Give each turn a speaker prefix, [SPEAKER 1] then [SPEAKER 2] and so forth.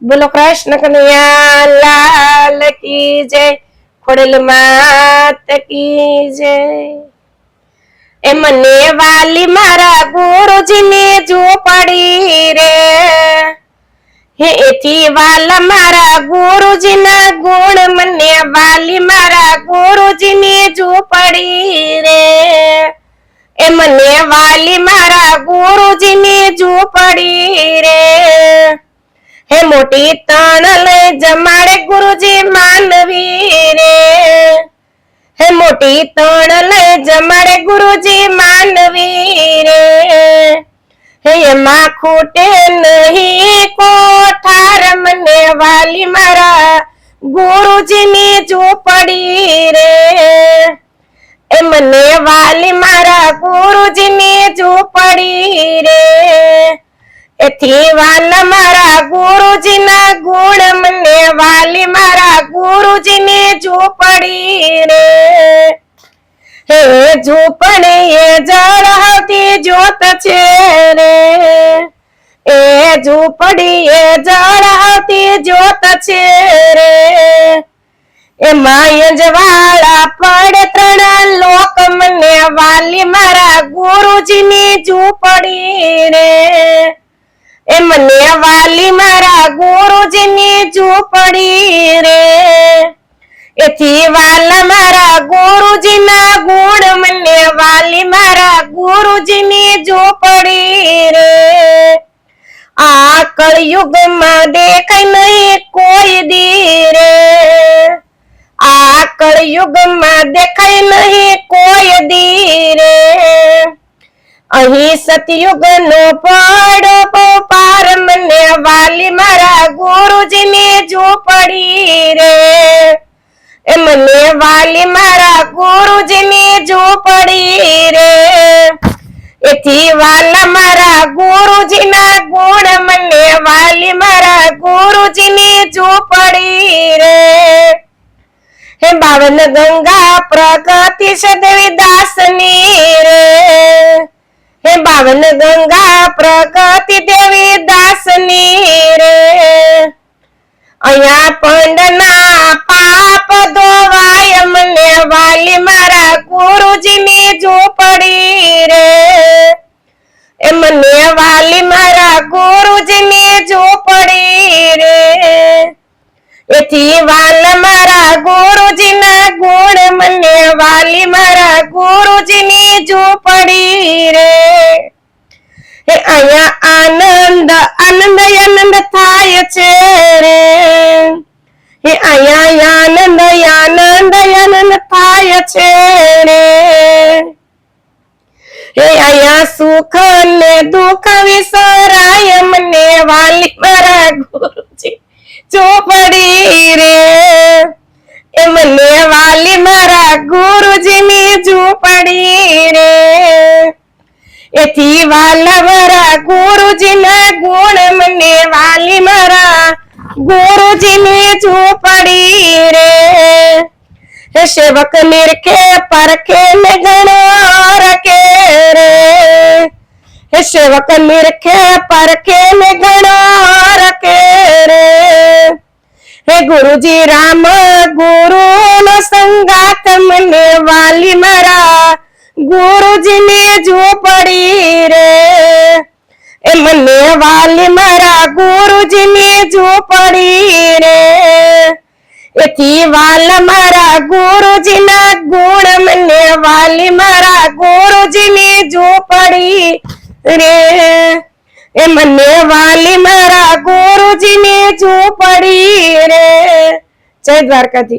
[SPEAKER 1] बोलो कृष्ण कन्हैया लाल की जय। खोड़ेल मात की जय। ए मने वाली मारा गुरुजी ने झोपड़ी रे। हे एथी वाला मारा गुरुजी ना गुण मने वाली मारा गुरुजी ने झोपड़ी रे। ए मने वाली मारा गुरुजी ने झोपड़ी रे। हे मोटी तण लई जमाड़े गुरुजी मानवी रे। हे मोटी तण लई जमाड़े गुरुजी मानवी रे। हे मां खूटे नहीं कोठार मने वाली मारा गुरुजी नी झोपड़ी रे। ए मने वाली मारा गुरुजी नी झोपड़ी रे। एथी वाला मारा गुरुजी ना गुण मने वाली मारा गुरुजी ने झोपड़ी रे। हे झोपड़ी ये जड़ती जोत छे रे। ए झोपड़ी ये जड़ती जोत छे रे। ए मायंजवाड़ा पड़े त्रण लोक मने वाली मारा गुरुजी ने झोपड़ी रे। ए मने वाली मारा गुरुजी ने झोपड़ी रे। एथी वाला मारा गुरुजी ना गुण मने वाली मारा गुरुजी ने झोपड़ी रे। आ कलयुग में देखे नहीं कोई दी रे। आ कलयुग में देखे नहीं कोई दी रे। अही सतयुग नो पड़ो पार मने वाली मारा गुरुजी ने झोपड़ी रे। ए मने वाली मारा गुरुजी ने झोपड़ी रे। एथी वाला मारा गुरुजी ना गुण मने वाली मारा गुरुजी ने झोपड़ी रे। हे बावन गंगा प्रगति से देवी दासनी रे। हे बावन गंगा प्रगति देवी दासनी रे। अया पंडना पाप धोवाय मने वाली मारा गुरुजी ने झोपड़ी रे। ए मने वाली मारा गुरुजी ने झोपड़ी रे। एथी वाला मारा गुरुजी ना गुण मने वाली मारा गुरुजी ने झोपड़ी रे। हे अया आनंद आनंद आनंद थाय छे रे। हे अया आनंद आनंद आनंद थाय छे रे। हे अया सुख ने दुख विसराय मने वाली मारा गुरुजी झोपड़ी रे। ए मने वाली मारा गुरुजी ने झोपड़ी रे। एथी वाला मारा गुरुजी ना गुण मने वाली मारा गुरुजी ने झोपड़ी रे। हे सेवक निरखे परखे में गणो रखे रे। हे सेवक निरखे परखे में गणो रखे रे। हे गुरुजी राम गुरु नो संगात मने वाली मारा गुरुजी ने झोपड़ी रे। ए मने वाली मारा गुरुजी ने झोपड़ी रे। एथी वाला मारा गुरुजी ना गुण मने वाली मारा गुरुजी ने झोपड़ी रे। ए मने वाली मारा गुरुजी ने झोपड़ी रे। जय द्वारकाधीश।